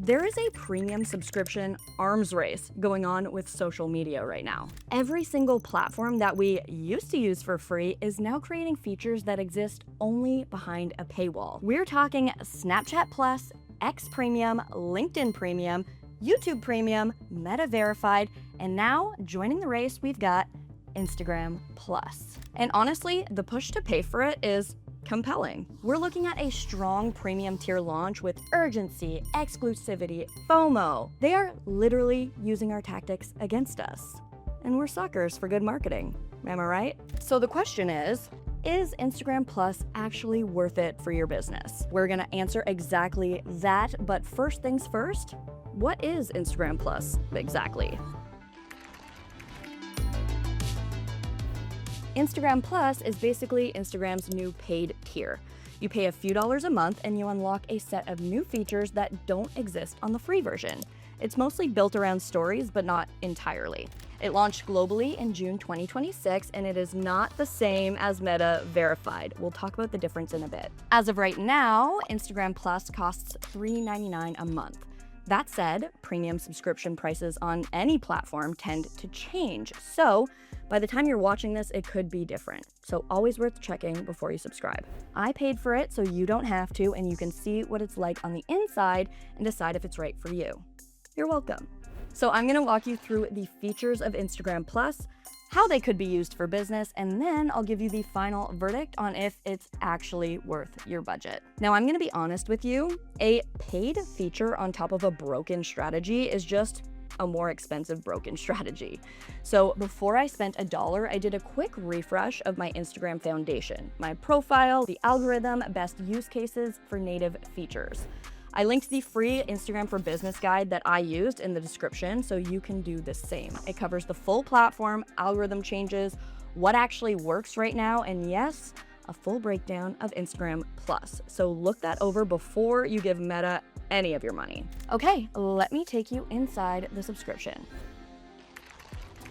There is a premium subscription arms race going on with social media right now. Every single platform that we used to use for free is now creating features that exist only behind a paywall. We're talking Snapchat Plus, X Premium, LinkedIn Premium, YouTube Premium, Meta Verified, and now joining the race, we've got Instagram Plus. And honestly, the push to pay for it is compelling. We're looking at a strong premium tier launch with urgency, exclusivity, FOMO. They are literally using our tactics against us. And we're suckers for good marketing. Am I right? So the question is Instagram Plus actually worth it for your business? We're gonna answer exactly that, but first things first, what is Instagram Plus exactly? Instagram Plus is basically Instagram's new paid tier. You pay a few dollars a month and you unlock a set of new features that don't exist on the free version. It's mostly built around stories, but not entirely. It launched globally in June 2026, and it is not the same as Meta Verified. We'll talk about the difference in a bit. As of right now, Instagram Plus costs $3.99 a month. That said, premium subscription prices on any platform tend to change. So by the time you're watching this, it could be different. So always worth checking before you subscribe. I paid for it so you don't have to, and you can see what it's like on the inside and decide if it's right for you. You're welcome. So I'm gonna walk you through the features of Instagram Plus, how they could be used for business, and then I'll give you the final verdict on if it's actually worth your budget. Now, I'm gonna be honest with you, a paid feature on top of a broken strategy is just a more expensive broken strategy. So before I spent $1, I did a quick refresh of my Instagram foundation, my profile, the algorithm, best use cases for native features. I linked the free Instagram for Business guide that I used in the description so you can do the same. It covers the full platform, algorithm changes, what actually works right now, and yes, a full breakdown of Instagram Plus. So look that over before you give Meta any of your money. Okay, let me take you inside the subscription.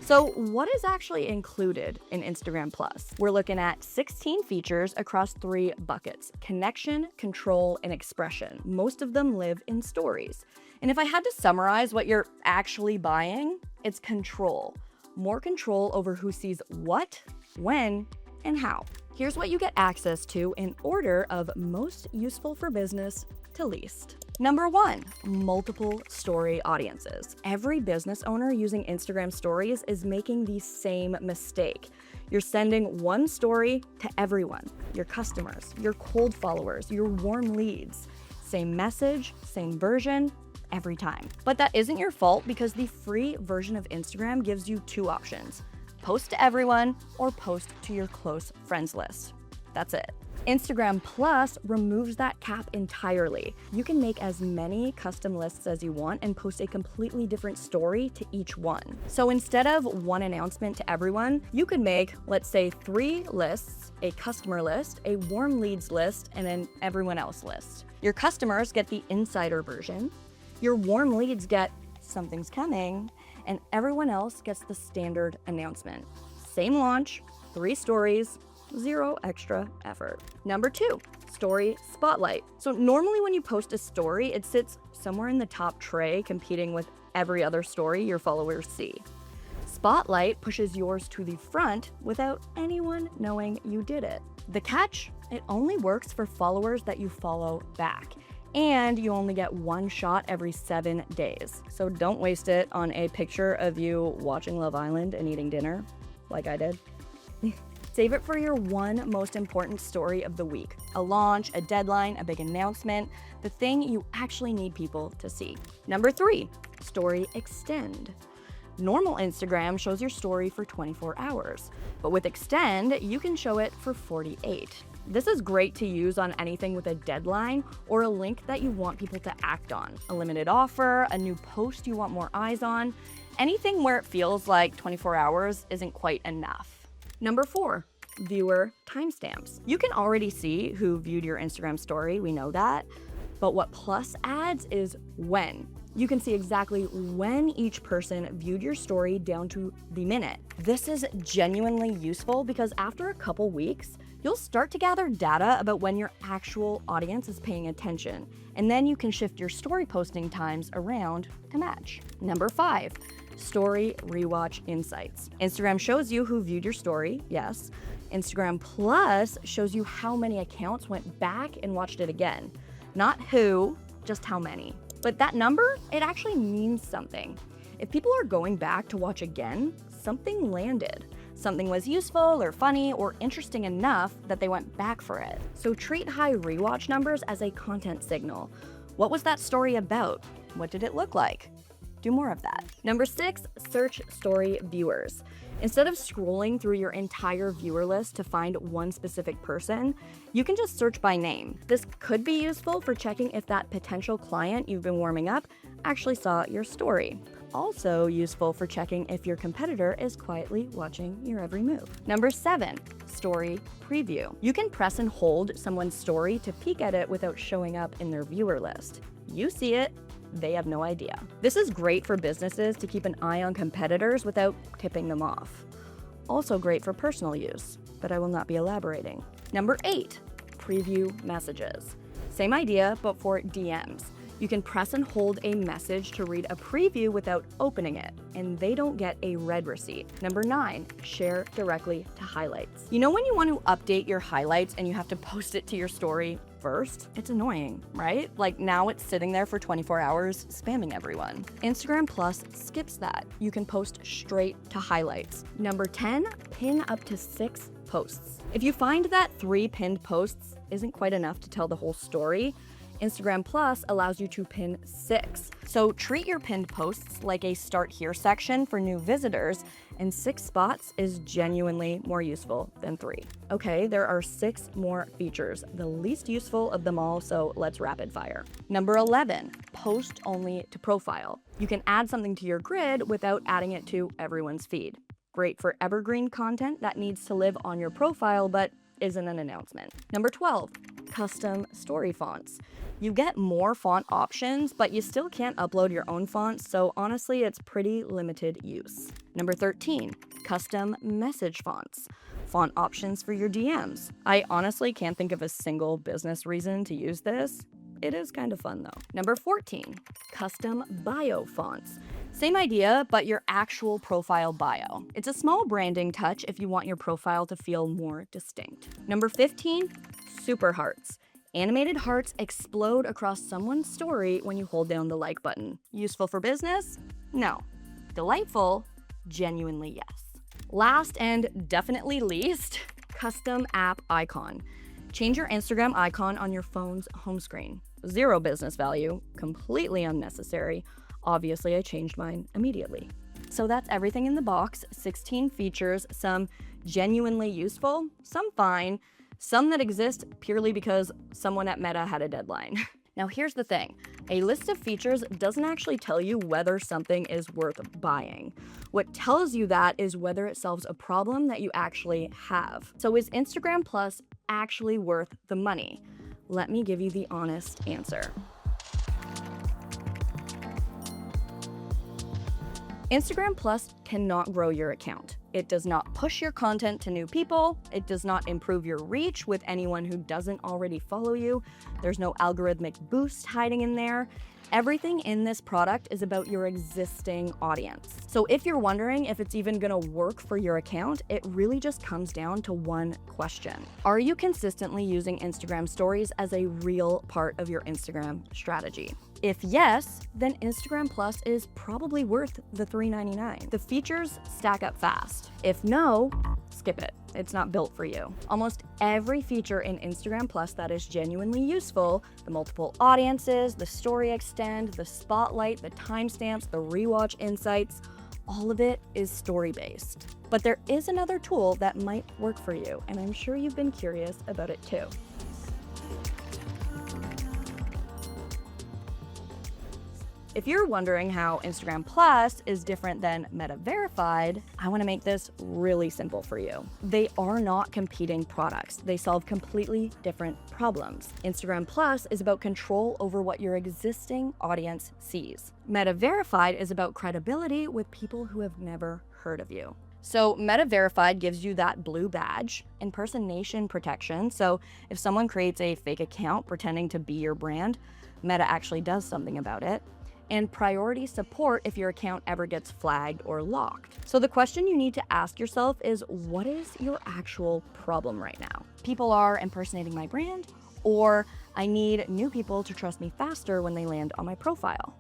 So what is actually included in Instagram Plus? We're looking at 16 features across 3 buckets: connection, control, and expression. Most of them live in stories. And if I had to summarize what you're actually buying, it's control. More control over who sees what, when, and how. Here's what you get access to in order of most useful for business to least. Number 1, multiple story audiences. Every business owner using Instagram stories is making the same mistake. You're sending one story to everyone, your customers, your cold followers, your warm leads. Same message, same version, every time. But that isn't your fault because the free version of Instagram gives you 2 options: post to everyone or post to your close friends list. That's it. Instagram Plus removes that cap entirely. You can make as many custom lists as you want and post a completely different story to each one. So instead of one announcement to everyone, you could make, let's say, 3 lists: a customer list, a warm leads list, and an everyone else list. Your customers get the insider version, your warm leads get something's coming, and everyone else gets the standard announcement. Same launch, 3 stories, 0 extra effort. Number 2, story spotlight. So normally when you post a story, it sits somewhere in the top tray competing with every other story your followers see. Spotlight pushes yours to the front without anyone knowing you did it. The catch? It only works for followers that you follow back. And you only get 1 shot every 7 days. So don't waste it on a picture of you watching Love Island and eating dinner, like I did. Save it for your one most important story of the week: a launch, a deadline, a big announcement, the thing you actually need people to see. Number 3, story extend. Normal Instagram shows your story for 24 hours, but with Extend, you can show it for 48. This is great to use on anything with a deadline or a link that you want people to act on, a limited offer, a new post you want more eyes on, anything where it feels like 24 hours isn't quite enough. Number 4, viewer timestamps. You can already see who viewed your Instagram story, we know that, but what Plus adds is when. You can see exactly when each person viewed your story down to the minute. This is genuinely useful because after a couple weeks, You'll start to gather data about when your actual audience is paying attention, and then you can shift your story posting times around to match. Number 5, story rewatch insights. Instagram shows you who viewed your story, yes. Instagram Plus shows you how many accounts went back and watched it again. Not who, just how many. But that number, it actually means something. If people are going back to watch again, something landed. Something was useful or funny or interesting enough that they went back for it. So treat high rewatch numbers as a content signal. What was that story about? What did it look like? Do more of that. Number 6, search story viewers. Instead of scrolling through your entire viewer list to find one specific person, you can just search by name. This could be useful for checking if that potential client you've been warming up actually saw your story. Also useful for checking if your competitor is quietly watching your every move. Number 7, story preview. You can press and hold someone's story to peek at it without showing up in their viewer list. You see it, they have no idea. This is great for businesses to keep an eye on competitors without tipping them off. Also great for personal use, but I will not be elaborating. Number 8, preview messages. Same idea, but for DMs. You can press and hold a message to read a preview without opening it, and they don't get a read receipt. Number 9, share directly to highlights. You know when you want to update your highlights and you have to post it to your story first? It's annoying, right? Like now it's sitting there for 24 hours spamming everyone. Instagram Plus skips that. You can post straight to highlights. Number 10, pin up to 6 posts. If you find that 3 pinned posts isn't quite enough to tell the whole story, Instagram Plus allows you to pin 6. So treat your pinned posts like a start here section for new visitors, and 6 spots is genuinely more useful than 3. Okay, there are 6 more features, the least useful of them all, so let's rapid fire. Number 11, post only to profile. You can add something to your grid without adding it to everyone's feed. Great for evergreen content that needs to live on your profile but isn't an announcement. Number 12, custom story fonts. You get more font options, but you still can't upload your own fonts, so honestly, it's pretty limited use. Number 13, custom message fonts. Font options for your DMs. I honestly can't think of a single business reason to use this. It is kind of fun though. Number 14, custom bio fonts. Same idea, but your actual profile bio. It's a small branding touch if you want your profile to feel more distinct. Number 15, super hearts. Animated hearts explode across someone's story when you hold down the like button. Useful for business? No. Delightful? Genuinely yes. Last and definitely least, custom app icon. Change your Instagram icon on your phone's home screen. Zero business value, completely unnecessary. Obviously, I changed mine immediately. So that's everything in the box, 16 features, some genuinely useful, some fine, some that exist purely because someone at Meta had a deadline. Now here's the thing, a list of features doesn't actually tell you whether something is worth buying. What tells you that is whether it solves a problem that you actually have. So is Instagram Plus actually worth the money? Let me give you the honest answer. Instagram Plus cannot grow your account. It does not push your content to new people. It does not improve your reach with anyone who doesn't already follow you. There's no algorithmic boost hiding in there. Everything in this product is about your existing audience. So if you're wondering if it's even gonna work for your account, it really just comes down to one question. Are you consistently using Instagram stories as a real part of your Instagram strategy? If yes, then Instagram Plus is probably worth the $3.99. The features stack up fast. If no, skip it. It's not built for you. Almost every feature in Instagram Plus that is genuinely useful, the multiple audiences, the story extend, the spotlight, the timestamps, the rewatch insights, all of it is story-based. But there is another tool that might work for you, and I'm sure you've been curious about it too. If you're wondering how Instagram Plus is different than Meta Verified, I want to make this really simple for you. They are not competing products. They solve completely different problems. Instagram Plus is about control over what your existing audience sees. Meta Verified is about credibility with people who have never heard of you. So Meta Verified gives you that blue badge, impersonation protection. So if someone creates a fake account pretending to be your brand, Meta actually does something about it. And priority support if your account ever gets flagged or locked. So the question you need to ask yourself is, what is your actual problem right now? People are impersonating my brand, or I need new people to trust me faster when they land on my profile.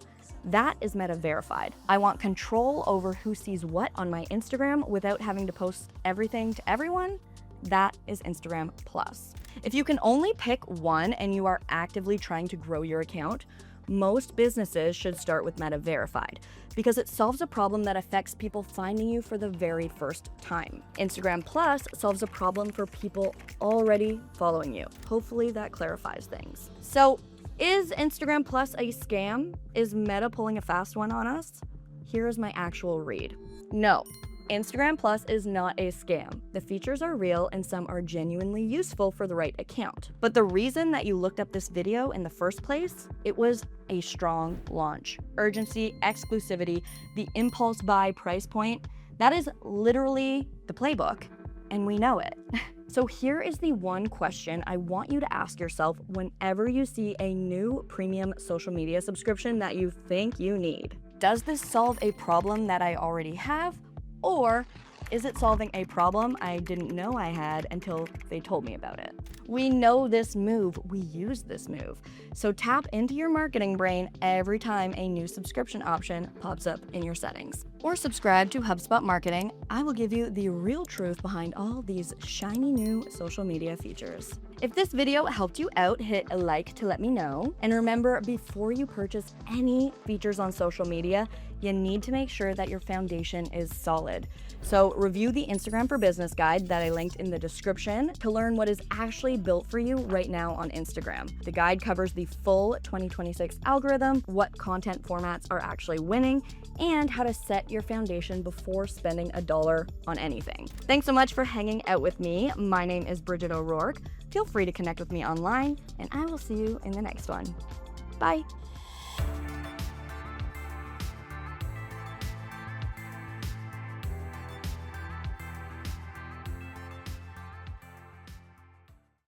That is Meta Verified. I want control over who sees what on my Instagram without having to post everything to everyone. That is Instagram Plus. If you can only pick one and you are actively trying to grow your account, most businesses should start with Meta Verified because it solves a problem that affects people finding you for the very first time. Instagram Plus solves a problem for people already following you. Hopefully that clarifies things. So, is Instagram Plus a scam? Is Meta pulling a fast one on us? Here's my actual read. No. Instagram Plus is not a scam. The features are real and some are genuinely useful for the right account. But the reason that you looked up this video in the first place, it was a strong launch. Urgency, exclusivity, the impulse buy price point, that is literally the playbook, and we know it. So here is the one question I want you to ask yourself whenever you see a new premium social media subscription that you think you need. Does this solve a problem that I already have? Or is it solving a problem I didn't know I had until they told me about it? We know this move, we use this move. So tap into your marketing brain every time a new subscription option pops up in your settings. Or subscribe to HubSpot Marketing. I will give you the real truth behind all these shiny new social media features. If this video helped you out, hit a like to let me know. And remember, before you purchase any features on social media, you need to make sure that your foundation is solid. So review the Instagram for Business guide that I linked in the description to learn what is actually built for you right now on Instagram. The guide covers the full 2026 algorithm, what content formats are actually winning, and how to set your foundation before spending $1 on anything. Thanks so much for hanging out with me. My name is Bridget O'Rourke. Feel free to connect with me online, and I will see you in the next one. Bye.